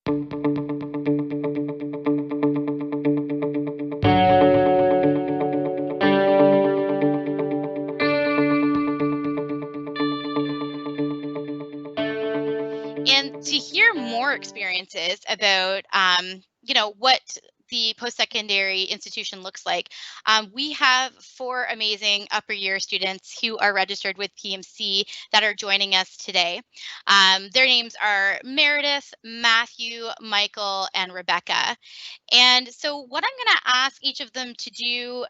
And to hear more experiences about, what the post-secondary institution looks like, we have 4 amazing upper year students who are registered with PMC that are joining us today. Their names are Meredith, Matthew, Michael, and Rebecca. And so what I'm going to ask each of them to do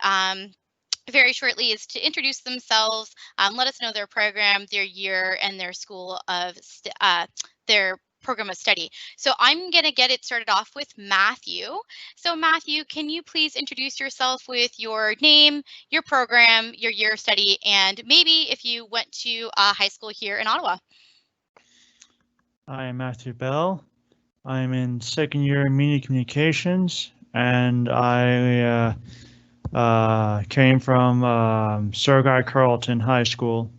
very shortly is to introduce themselves, let us know their program, their year, and their school of their program of study. So I'm going to get it started off with Matthew. So Matthew, can you please introduce yourself with your name, your program, your year of study, and maybe if you went to high school here in Ottawa? I am Matthew Bell. I'm in second year media communications, and I came from Sir Guy Carleton High School.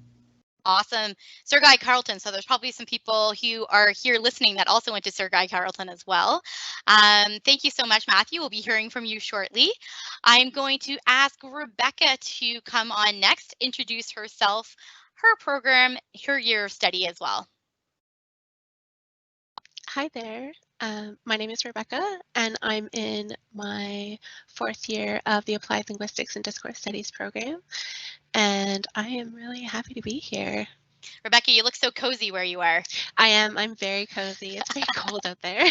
Awesome. Sir Guy Carleton. So there's probably some people who are here listening that also went to Sir Guy Carleton as well. Thank you so much, Matthew. We'll be hearing from you shortly. I'm going to ask Rebecca to come on next, introduce herself, her program, her year of study as well. Hi there. My name is Rebecca, and I'm in my 4th year of the Applied Linguistics and Discourse Studies program, and I am really happy to be here. Rebecca, you look so cozy where you are. I am. I'm very cozy. It's very cold out there.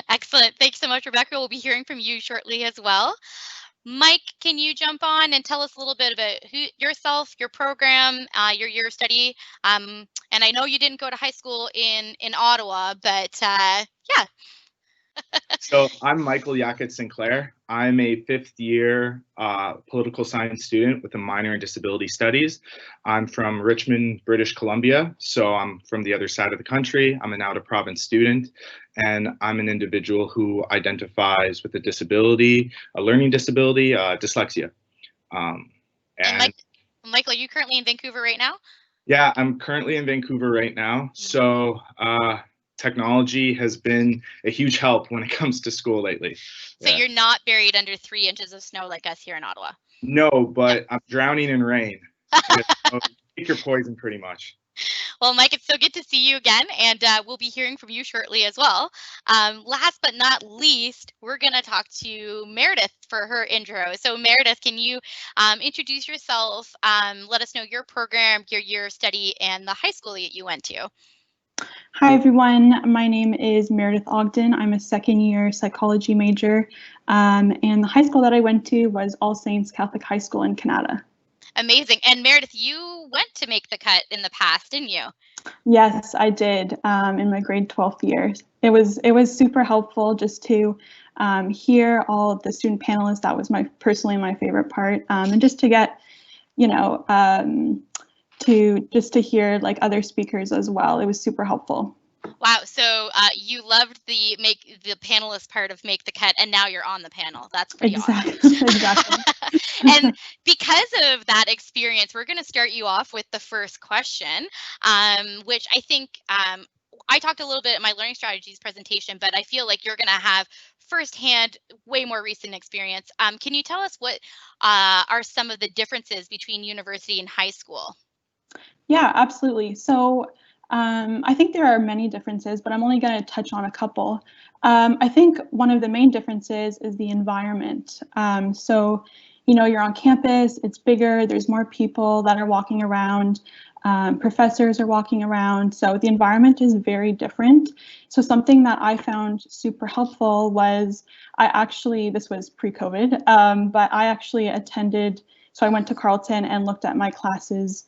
Excellent. Thanks so much, Rebecca. We'll be hearing from you shortly as well. Mike, can you jump on and tell us a little bit about yourself, your program, your year of study? And I know you didn't go to high school in Ottawa, but yeah. So I'm Michael Yackett Sinclair. I'm a 5th year political science student with a minor in disability studies. I'm from Richmond, British Columbia, so I'm from the other side of the country. I'm an out-of-province student, and I'm an individual who identifies with a disability, a learning disability, dyslexia. And Michael, are you currently in Vancouver right now? Yeah, I'm currently in Vancouver right now. So technology has been a huge help when it comes to school lately. So you're not buried under 3 inches of snow like us here in Ottawa? No, but I'm drowning in rain. Take your poison pretty much. Well, Mike, it's so good to see you again, and we'll be hearing from you shortly as well. Last but not least, we're going to talk to Meredith for her intro. So Meredith, can you introduce yourself, let us know your program, your year of study, and the high school that you went to? Hi, everyone. My name is Meredith Ogden. I'm a 2nd year psychology major, and the high school that I went to was All Saints Catholic High School in Canada. Amazing. And Meredith, you went to make the cut in the past, didn't you? Yes, I did in my grade 12th year. It was super helpful just to hear all of the student panelists. That was personally my favorite part, and just to get, to hear like other speakers as well. It was super helpful. Wow. So you loved the panelist part of Make the Cut, and now you're on the panel. That's pretty awesome. Exactly. And because of that experience, we're going to start you off with the first question, which I think I talked a little bit in my learning strategies presentation, but I feel like you're going to have firsthand, way more recent experience. Can you tell us what are some of the differences between university and high school? Yeah, absolutely. So I think there are many differences, but I'm only going to touch on a couple. I think one of the main differences is the environment. So, you're on campus, it's bigger, there's more people that are walking around, professors are walking around, so the environment is very different. So something that I found super helpful was, this was pre-COVID, but I actually attended, so I went to Carleton and looked at my classes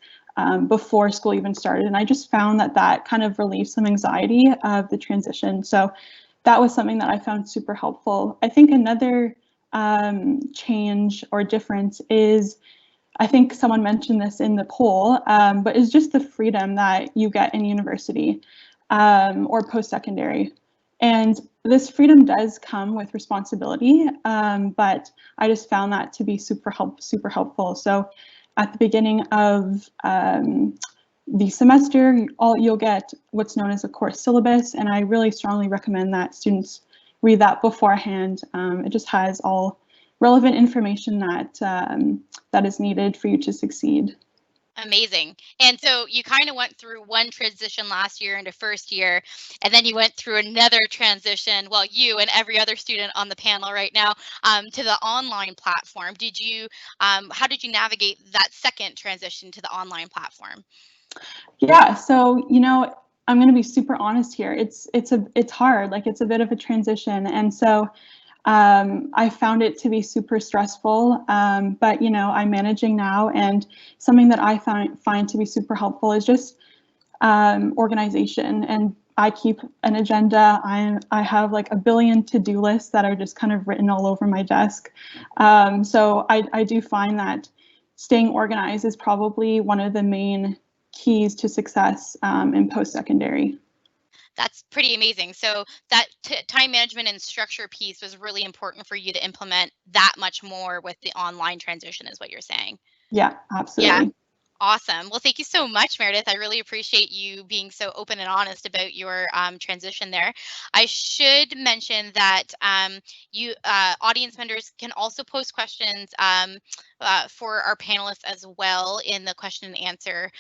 before school even started. And I just found that kind of relieved some anxiety of the transition. So that was something that I found super helpful. I think another change or difference is, I think someone mentioned this in the poll, but is just the freedom that you get in university or post-secondary. And this freedom does come with responsibility, but I just found that to be super helpful. So at the beginning of the semester, you'll get what's known as a course syllabus, and I really strongly recommend that students read that beforehand. It just has all relevant information that that is needed for you to succeed. Amazing. And so you kind of went through one transition last year into first year, and then you went through another transition, well, you and every other student on the panel right now, to the online platform. Did you, how did you navigate that second transition to the online platform? Yeah, so, you know, I'm going to be super honest here. It's hard, like it's a bit of a transition. And so I found it to be super stressful, but you know, I'm managing now, and something that I find to be super helpful is just organization. And I keep an agenda. I have like a billion to-do lists that are just kind of written all over my desk. So I do find that staying organized is probably one of the main keys to success in post-secondary. That's pretty amazing. So that time management and structure piece was really important for you to implement that much more with the online transition, is what you're saying. Yeah, absolutely. Yeah. Awesome. Well, thank you so much, Meredith. I really appreciate you being so open and honest about your transition there. I should mention that you audience members can also post questions for our panelists as well in the question and answer.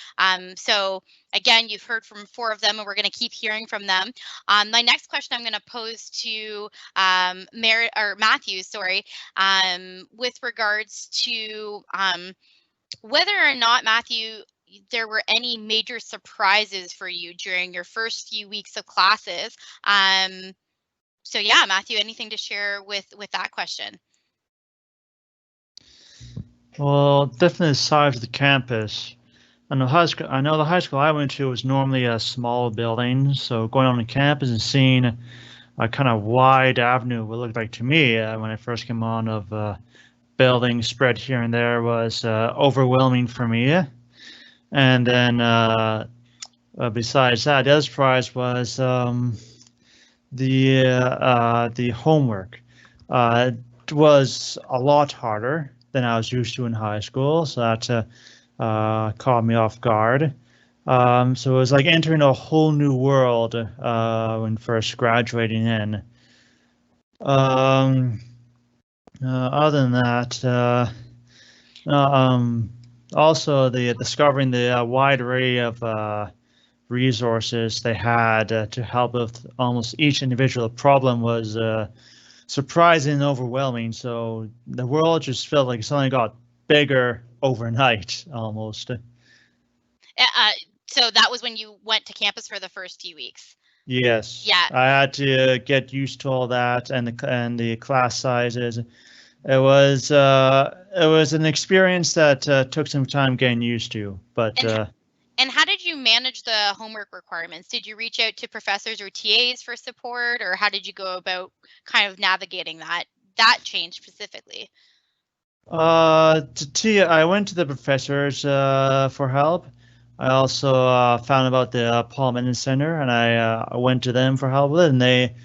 So again, you've heard from 4 of them, and we're going to keep hearing from them. My next question I'm going to pose to Matthew, sorry, with regards to whether or not, Matthew, there were any major surprises for you during your first few weeks of classes. So yeah, Matthew, anything to share with that question? Well, definitely the size of the campus. I know the high school I went to was normally a small building, so going on the campus and seeing a kind of wide avenue, what it looked like to me when I first came on, of buildings spread here and there was overwhelming for me. And then besides that, the other surprise was the homework. It was a lot harder than I was used to in high school, so that caught me off guard. So it was like entering a whole new world when first graduating in. Other than that, also the discovering the wide array of resources they had to help with almost each individual problem was surprising and overwhelming. So the world just felt like something got bigger overnight, almost. So that was when you went to campus for the first few weeks. Yes. Yeah. I had to get used to all that and the class sizes. It was an experience that took some time getting used to, but. And how did you manage the homework requirements? Did you reach out to professors or TAs for support, or how did you go about kind of navigating that change specifically? I went to the professors for help. I also found about the Paul Menton Centre, and I went to them for help with it, and they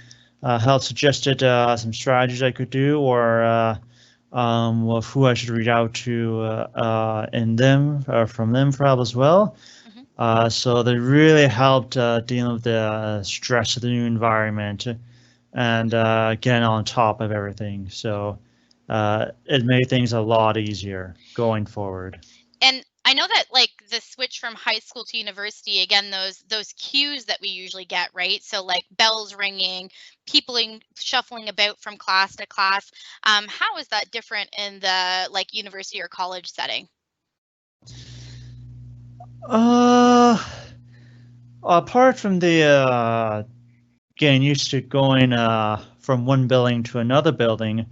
helped suggested some strategies I could do, or of who I should reach out to from them for help as well. So they really helped dealing with the stress of the new environment and getting on top of everything. So it made things a lot easier going forward. And I know that like the switch from high school to university, again, those cues that we usually get, right? So like bells ringing, people shuffling about from class to class. How is that different in the like university or college setting? Apart from the getting used to going from one building to another building,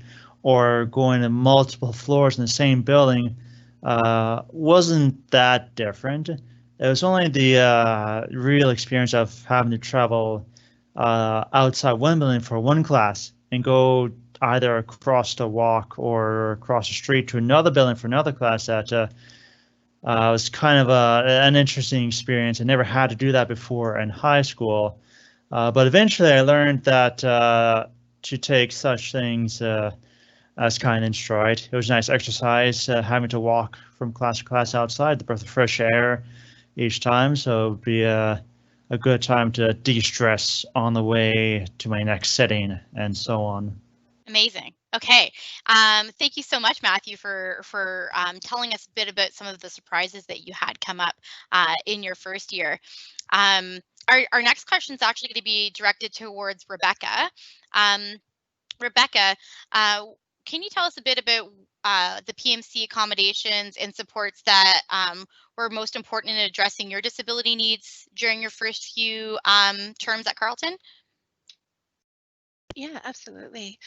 or going to multiple floors in the same building, wasn't that different. It was only the real experience of having to travel outside one building for one class and go either across the walk or across the street to another building for another class that was kind of an interesting experience. I never had to do that before in high school, but eventually I learned that to take such things as kind in stride. It was a nice exercise having to walk from class to class outside, the breath of fresh air. each time, so it would be a good time to de-stress on the way to my next sitting and so on. Amazing. Okay. Thank you so much, Matthew, for telling us a bit about some of the surprises that you had come up in your first year. Our next question is actually going to be directed towards Rebecca. Rebecca, can you tell us a bit about the PMC accommodations and supports that were most important in addressing your disability needs during your first few terms at Carleton? Yeah, absolutely.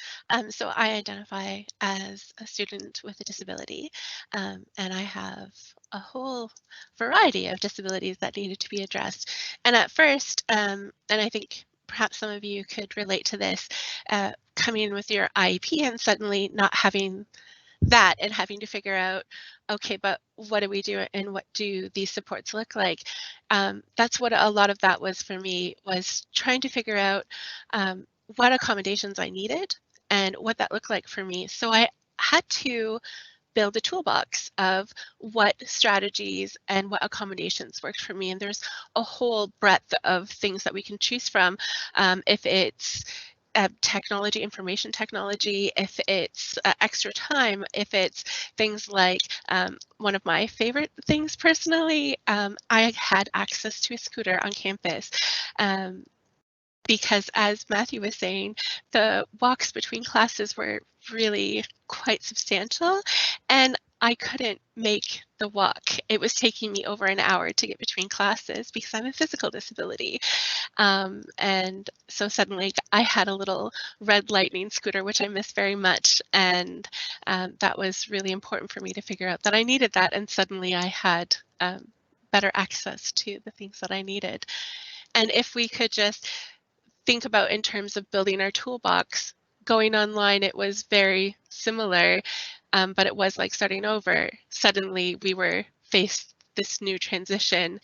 So I identify as a student with a disability, and I have a whole variety of disabilities that needed to be addressed. And at first, and I think perhaps some of you could relate to this, coming in with your IEP and suddenly not having that and having to figure out, okay, but what do we do and what do these supports look like? That's what a lot of that was for me, was trying to figure out what accommodations I needed and what that looked like for me. So I had to build a toolbox of what strategies and what accommodations worked for me. And there's a whole breadth of things that we can choose from. If it's technology, information technology, if it's extra time, if it's things like one of my favorite things personally, I had access to a scooter on campus. Because as Matthew was saying, the walks between classes were really quite substantial, and I couldn't make the walk. It was taking me over an hour to get between classes because I have a physical disability. And so suddenly I had a little red lightning scooter, which I miss very much. And that was really important for me to figure out that I needed that. And suddenly I had better access to the things that I needed. And if we could just think about in terms of building our toolbox, going online, it was very similar, but it was like starting over. Suddenly we were faced this new transition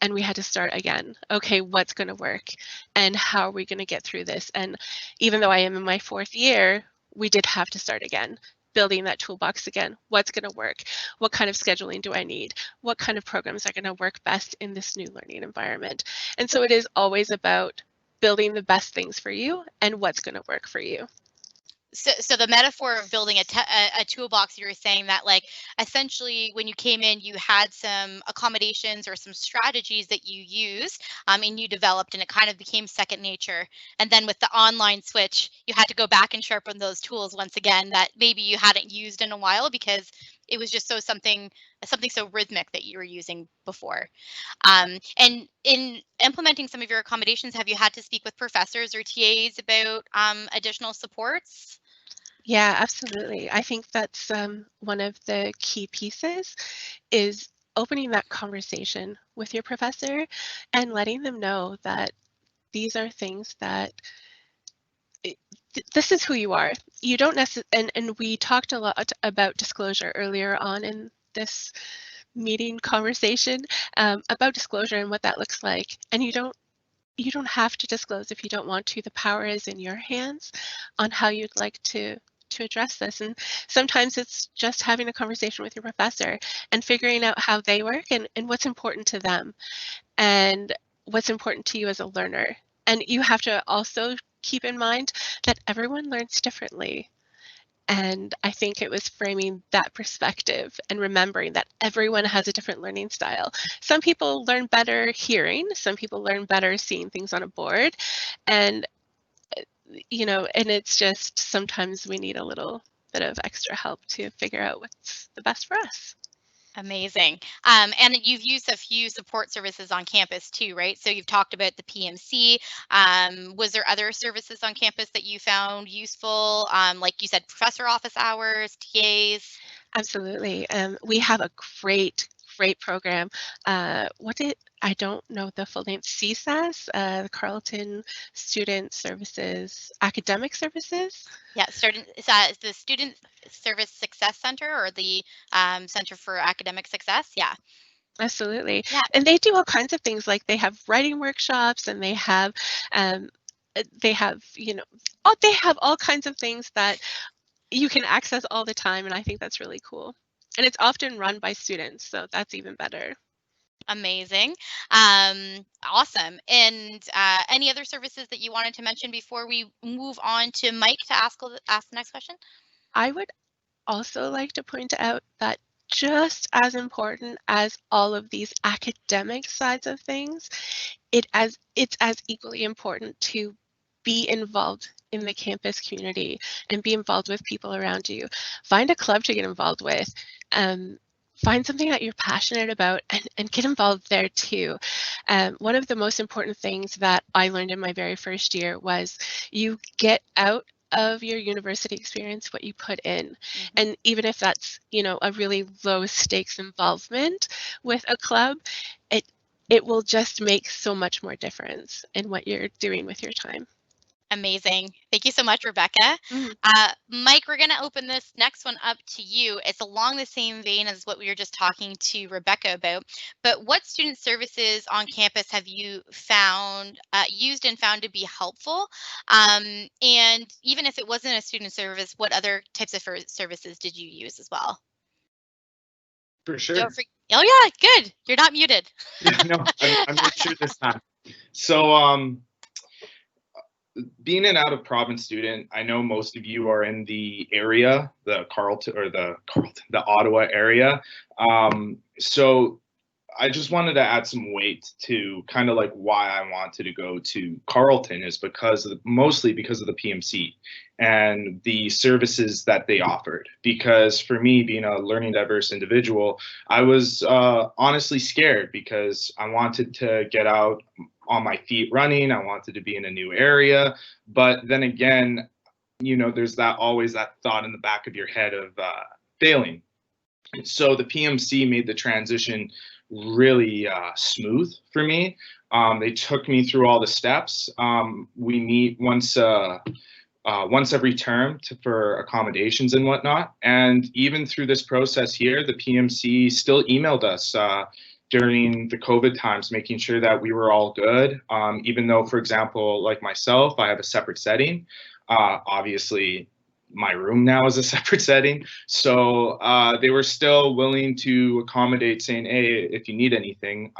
and we had to start again. Okay, what's going to work and how are we going to get through this? And even though I am in my 4th year, we did have to start again, building that toolbox again. What's going to work? What kind of scheduling do I need? What kind of programs are going to work best in this new learning environment? And so it is always about building the best things for you and what's going to work for you. So the metaphor of building a toolbox, you were saying that, like, essentially when you came in, you had some accommodations or some strategies that you used and you developed, and it kind of became second nature. And then with the online switch, you had to go back and sharpen those tools once again that maybe you hadn't used in a while because it was just something so rhythmic that you were using before. And in implementing some of your accommodations, have you had to speak with professors or TAs about additional supports? Yeah, absolutely. I think that's one of the key pieces, is opening that conversation with your professor and letting them know that these are things that this is who you are. You don't necessarily, and we talked a lot about disclosure earlier on in this meeting conversation, about disclosure and what that looks like. And you don't have to disclose if you don't want to. The power is in your hands on how you'd like to address this. And sometimes it's just having a conversation with your professor and figuring out how they work and what's important to them and what's important to you as a learner. And you have to also keep in mind that everyone learns differently. And I think it was framing that perspective and remembering that everyone has a different learning style. Some people learn better hearing, some people learn better seeing things on a board. And, and it's just sometimes we need a little bit of extra help to figure out what's the best for us. Amazing. And you've used a few support services on campus too, right? So you've talked about the PMC. Was there other services on campus that you found useful? Like you said, professor office hours, TAs? Absolutely. We have a great program. I don't know the full name, CSAS, the Carleton Student Services, Academic Services. Yeah, is the Student Service Success Center or the Center for Academic Success? Yeah. Absolutely. Yeah. And they do all kinds of things, like they have writing workshops and they have they have all kinds of things that you can access all the time, and I think that's really cool. And it's often run by students, so that's even better. Amazing. Awesome. And any other services that you wanted to mention before we move on to Mike to ask the next question? I would also like to point out that just as important as all of these academic sides of things, it's as equally important to be involved in the campus community and be involved with people around you. Find a club to get involved with. Find something that you're passionate about and get involved there too. One of the most important things that I learned in my very first year was you get out of your university experience what you put in. Mm-hmm. And even if that's, a really low stakes involvement with a club, it will just make so much more difference in what you're doing with your time. Amazing. Thank you so much, Rebecca. Mike, we're going to open this next one up to you. It's along the same vein as what we were just talking to Rebecca about, but what student services on campus have you found, used and found to be helpful? And even if it wasn't a student service, what other types of services did you use as well? For sure. Oh yeah, good. You're not muted. Yeah, no, I'm not sure this time. So, being an out-of-province student, I know most of you are in the area, the Ottawa area. So I just wanted to add some weight to kind of like why I wanted to go to Carleton is mostly because of the PMC and the services that they offered. Because for me, being a learning diverse individual, I was honestly scared because I wanted to get out on my feet running. I wanted to be in a new area. But then again, there's always that thought in the back of your head of failing. So the PMC made the transition really smooth for me. They took me through all the steps. We meet once every term for accommodations and whatnot. And even through this process here, the PMC still emailed us during the COVID times, making sure that we were all good. Even though, for example, like myself, I have a separate setting. Obviously, my room now is a separate setting. So they were still willing to accommodate, saying, hey, if you need anything,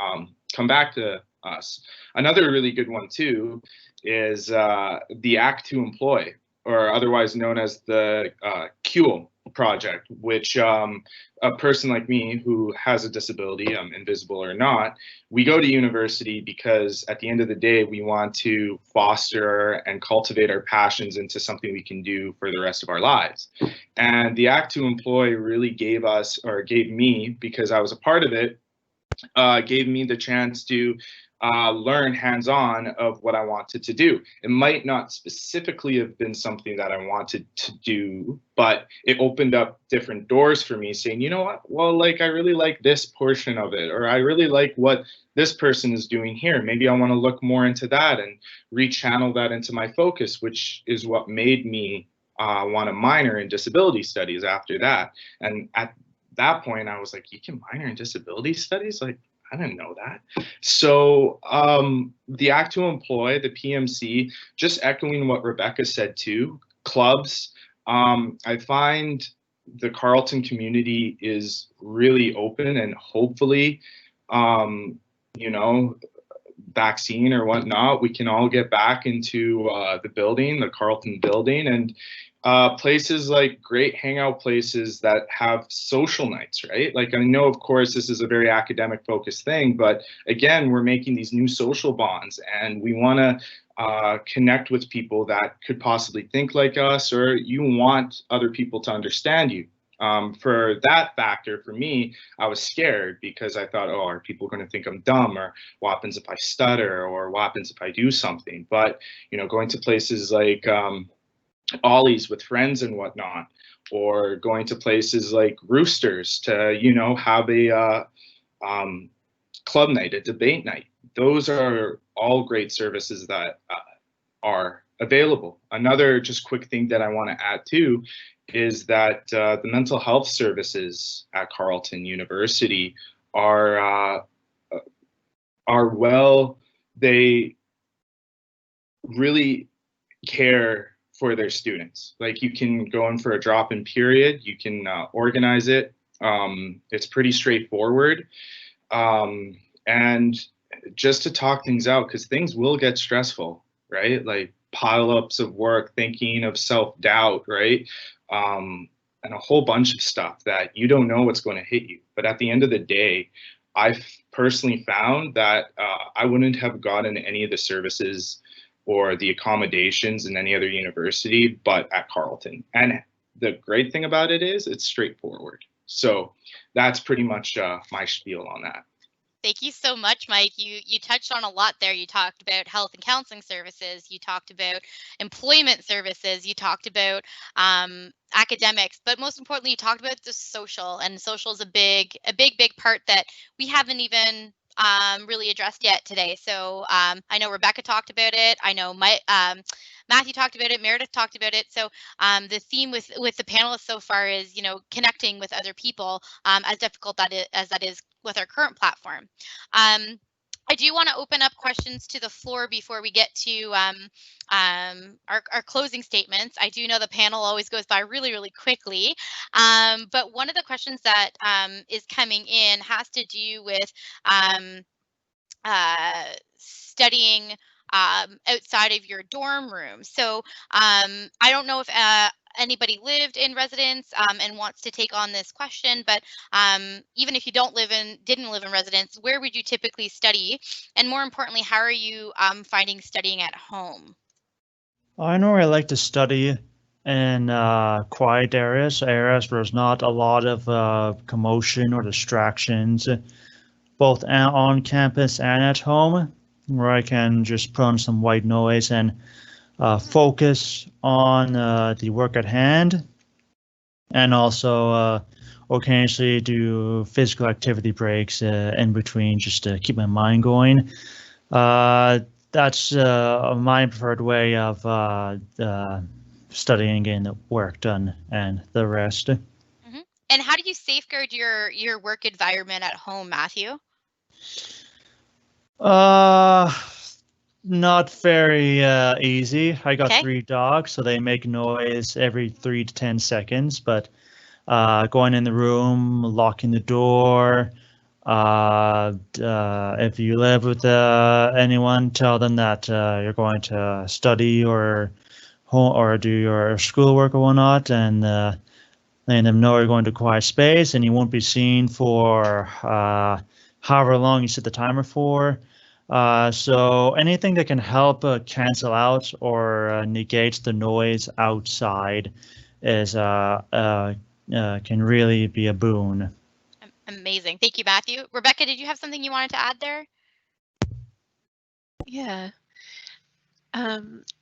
come back to us. Another really good one, too, is the Act to Employ, or otherwise known as the CU project, which a person like me who has a disability, invisible or not, we go to university because at the end of the day, we want to foster and cultivate our passions into something we can do for the rest of our lives. And the Act to Employ really gave me, because I was a part of it, gave me the chance to learn hands-on of what I wanted to do. It might not specifically have been something that I wanted to do, but it opened up different doors for me, saying, you know what, well, I really like this portion of it, or I really like what this person is doing here. Maybe I want to look more into that and rechannel that into my focus, which is what made me want to minor in disability studies after that. And at that point, I was like, you can minor in disability studies? I didn't know that. So the Act to Employ, the PMC, just echoing what Rebecca said too, clubs. I find the Carleton community is really open, and hopefully, vaccine or whatnot, we can all get back into the building, the Carleton building, and places like great hangout places that have social nights, right? I know, of course, this is a very academic focused thing, but again, we're making these new social bonds, and we want to connect with people that could possibly think like us, or you want other people to understand you. For that factor, for me, I was scared because I thought, oh, are people going to think I'm dumb, or what happens if I stutter, or what happens if I do something? But, going to places like Ollie's with friends and whatnot, or going to places like Roosters to, have a club night, a debate night. Those are all great services that are available. Another just quick thing that I want to add too is that the mental health services at Carleton University are well, they really care for their students. You can go in for a drop-in period, you can organize it. It's pretty straightforward. and just to talk things out, because things will get stressful, right? Like pile-ups of work, thinking of self-doubt, right? And a whole bunch of stuff that you don't know what's going to hit you. But at the end of the day, I've personally found that I wouldn't have gotten any of the services or the accommodations in any other university but at Carleton. And the great thing about it is it's straightforward. So that's pretty much my spiel on that. Thank you so much, Mike. You touched on a lot there. You talked about health and counseling services. You talked about employment services. You talked about academics, but most importantly, you talked about the social. And social is a big part that we haven't even really addressed yet today. So I know Rebecca talked about it. I know Matthew talked about it. Meredith talked about it. So the theme with the panelists so far is, you know, connecting with other people, as difficult as that is with our current platform. I do want to open up questions to the floor before we get to our closing statements. I do know the panel always goes by really, really quickly, but one of the questions that is coming in has to do with studying outside of your dorm room. So I don't know if anybody lived in residence and wants to take on this question, but even if you didn't live in residence, where would you typically study? And more importantly, how are you finding studying at home? I normally like to study in quiet areas where there's not a lot of commotion or distractions, both on campus and at home, where I can just put on some white noise and focus on the work at hand, and also occasionally do physical activity breaks in between just to keep my mind going. That's my preferred way of studying, getting the work done, and the rest. Mm-hmm. And how do you safeguard your work environment at home, Matthew? Not very easy. I got Okay. 3 dogs, so they make noise every 3 to 10 seconds, but going in the room, locking the door. If you live with anyone, tell them that you're going to study or do your schoolwork or whatnot, and letting them know you're going to a quiet space and you won't be seen for however long you set the timer for. So anything that can help cancel out or negate the noise outside is can really be a boon. Amazing. Thank you, Matthew. Rebecca, did you have something you wanted to add there? Yeah.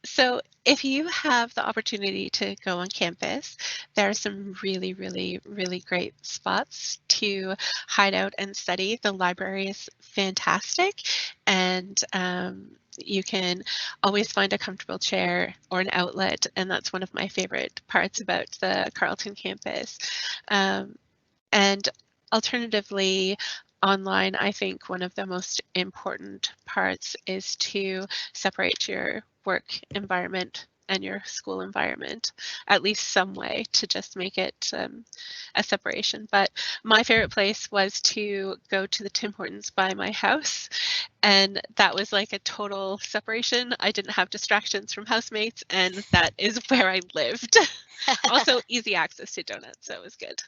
So if you have the opportunity to go on campus, there are some really, really, really great spots to hide out and study. The library is fantastic, and you can always find a comfortable chair or an outlet, and that's one of my favorite parts about the Carleton campus. And alternatively, online, I think one of the most important parts is to separate your work environment and your school environment, at least some way to just make it a separation. But my favorite place was to go to the Tim Hortons by my house, and that was like a total separation. I didn't have distractions from housemates, and that is where I lived. Also, easy access to donuts, so it was good.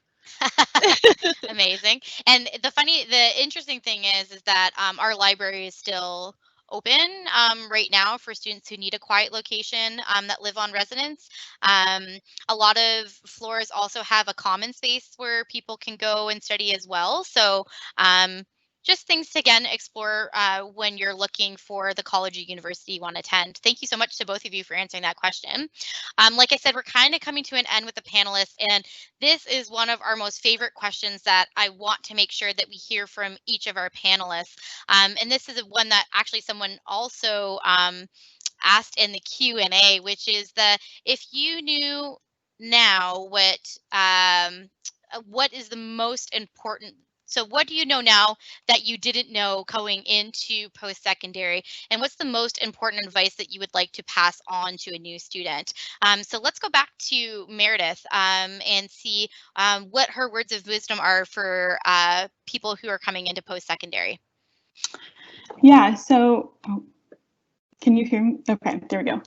Amazing. And the interesting thing is that our library is still open right now for students who need a quiet location that live on residence. A lot of floors also have a common space where people can go and study as well. So just things to, again, explore when you're looking for the college or university you want to attend. Thank you so much to both of you for answering that question. Like I said, we're kind of coming to an end with the panelists, and this is one of our most favorite questions that I want to make sure that we hear from each of our panelists. And this is one that actually someone also asked in the Q&A, which is if you knew now what is the most important. So what do you know now that you didn't know going into post-secondary? And what's the most important advice that you would like to pass on to a new student? So let's go back to Meredith and see what her words of wisdom are for people who are coming into post-secondary. Yeah, so can you hear me? Okay, there we go.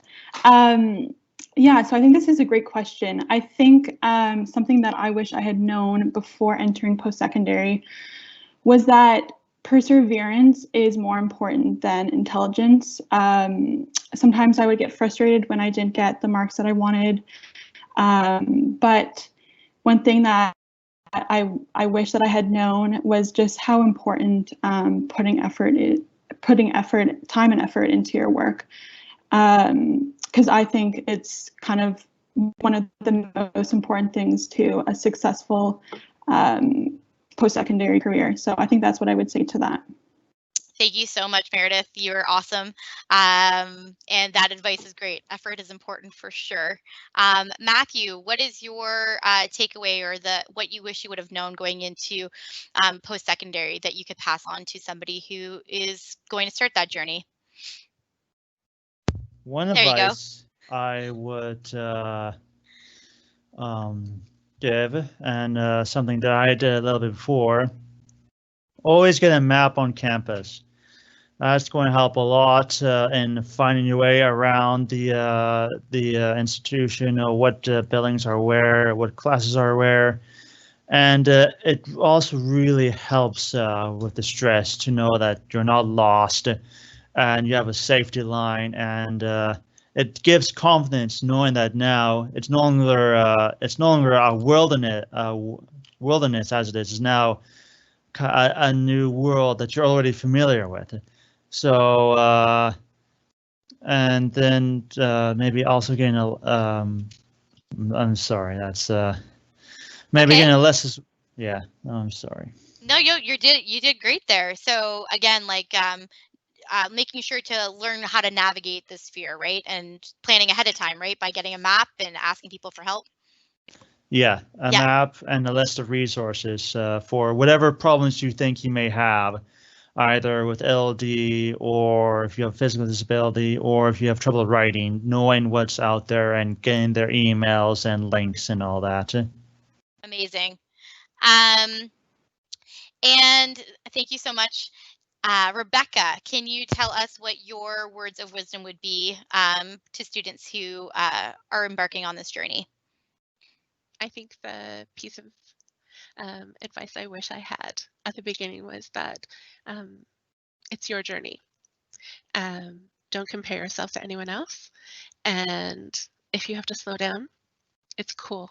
Yeah, so I think this is a great question. I think something that I wish I had known before entering post-secondary was that perseverance is more important than intelligence. Sometimes I would get frustrated when I didn't get the marks that I wanted. But one thing that I wish that I had known was just how important putting time and effort into your work. Because I think it's kind of one of the most important things to a successful post-secondary career. So I think that's what I would say to that. Thank you so much, Meredith. You're awesome. And that advice is great. Effort is important for sure. Matthew, what is your takeaway or what you wish you would have known going into post-secondary that you could pass on to somebody who is going to start that journey? One advice I would give, and something that I did a little bit before, always get a map on campus. That's going to help a lot in finding your way around the institution, what buildings are where, what classes are where. And it also really helps with the stress to know that you're not lost and you have a safety line, and it gives confidence knowing that now it's no longer a wilderness as it is. It's now a new world that you're already familiar with. So and then maybe also getting a I'm sorry, that's maybe getting a less. Yeah, I'm sorry. No, you did great there. So again, like making sure to learn how to navigate this fear, right? And planning ahead of time, right? By getting a map and asking people for help. Yeah, a map and a list of resources for whatever problems you think you may have, either with LD or if you have physical disability or if you have trouble writing, knowing what's out there and getting their emails and links and all that. Amazing. And thank you so much. Rebecca, can you tell us what your words of wisdom would be to students who are embarking on this journey? I think the piece of advice I wish I had at the beginning was that it's your journey. Don't compare yourself to anyone else. And if you have to slow down, it's cool.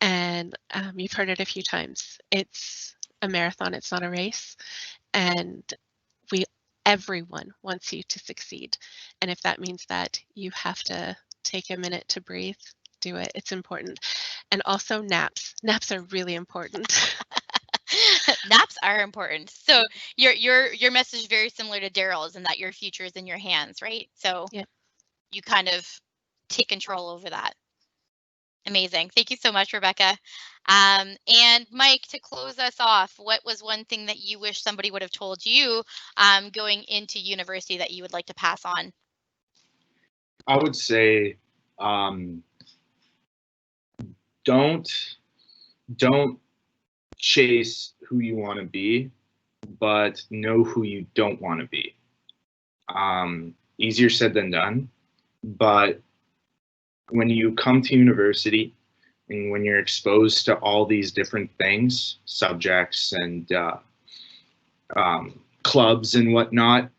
And you've heard it a few times. It's a marathon, it's not a race. And everyone wants you to succeed. And if that means that you have to take a minute to breathe, do it. It's important. And also naps. Naps are really important. Naps are important. So your message is very similar to Daryl's in that your future is in your hands, right? So you kind of take control over that. Amazing. Thank you so much, Rebecca. And Mike, to close us off, what was one thing that you wish somebody would have told you going into university that you would like to pass on? I would say don't chase who you want to be, but know who you don't want to be. Easier said than done, but when you come to university and when you're exposed to all these different things, subjects and clubs and whatnot,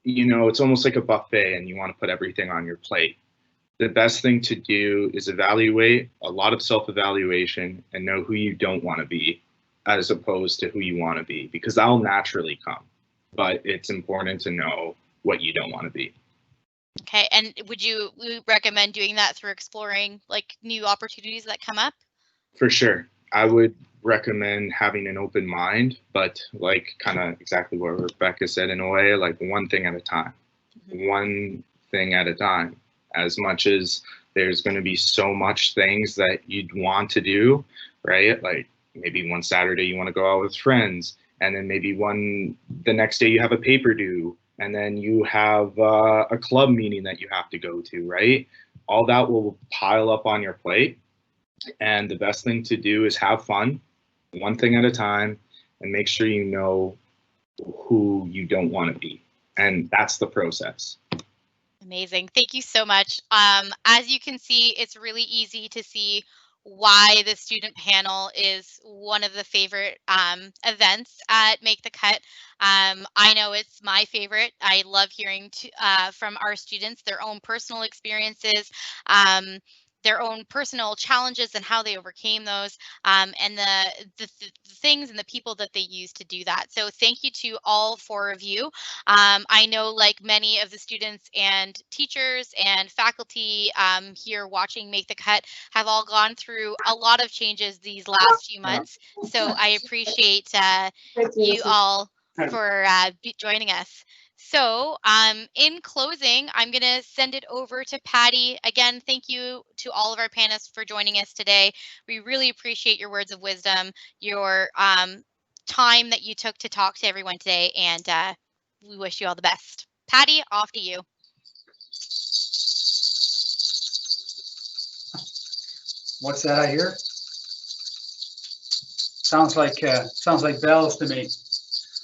it's almost like a buffet and you want to put everything on your plate. The best thing to do is evaluate, a lot of self-evaluation, and know who you don't want to be as opposed to who you want to be, because that'll naturally come. But it's important to know what you don't want to be. Okay, and would you recommend doing that through exploring like new opportunities that come up? For sure. I would recommend having an open mind, but like kind of exactly what Rebecca said in a way, like one thing at a time. Mm-hmm. One thing at a time. As much as there's going to be so much things that you'd want to do, right? Like maybe one Saturday you want to go out with friends, and then maybe the next day you have a paper due, and then you have a club meeting that you have to go to, right? All that will pile up on your plate. And the best thing to do is have fun, one thing at a time, and make sure you know who you don't want to be. And that's the process. Amazing. Thank you so much. As you can see, it's really easy to see why the student panel is one of the favorite events at Make the Cut. I know it's my favorite. I love hearing from our students their own personal experiences, their own personal challenges and how they overcame those, and the things and the people that they use to do that. So thank you to all 4 of you. I know, like many of the students and teachers and faculty here watching Make the Cut have all gone through a lot of changes these last few months. So I appreciate you all for joining us. So in closing, I'm going to send it over to Patty. Again, thank you to all of our panelists for joining us today. We really appreciate your words of wisdom, your time that you took to talk to everyone today, and we wish you all the best. Patty, off to you. What's that I hear? Sounds like bells to me.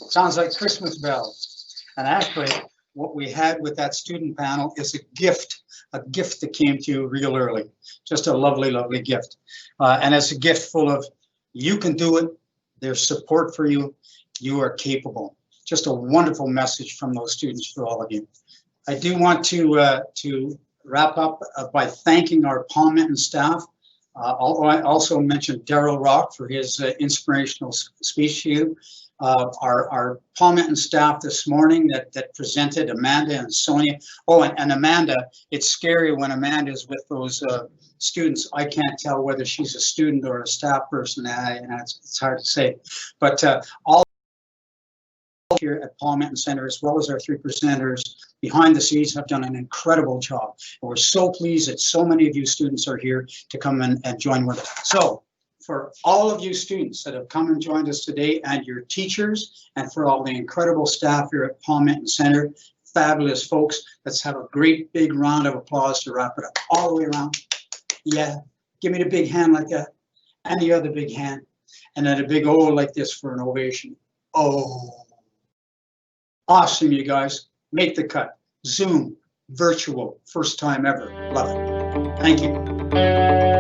Sounds like Christmas bells. And actually, what we had with that student panel is a gift that came to you real early. Just a lovely, lovely gift. And it's a gift full of, you can do it. There's support for you. You are capable. Just a wonderful message from those students for all of you. I do want to wrap up by thanking our Paul Menton staff. I also mentioned Daryl Rock for his inspirational speech to you. Our Paul Menton staff this morning that presented, Amanda and Sonia. Oh, and Amanda, it's scary when Amanda is with those students. I can't tell whether she's a student or a staff person, and it's hard to say. But all here at Paul Menton Centre, as well as our 3 presenters behind the scenes, have done an incredible job. And we're so pleased that so many of you students are here to come and join with us. So for all of you students that have come and joined us today, and your teachers, and for all the incredible staff here at Paul Menton Centre, fabulous folks, let's have a great big round of applause to wrap it up all the way around. Yeah, give me the big hand like that, and the other big hand, and then a big O like this for an ovation. Oh. Awesome, you guys. Make the cut. Zoom, virtual, first time ever. Love it. Thank you.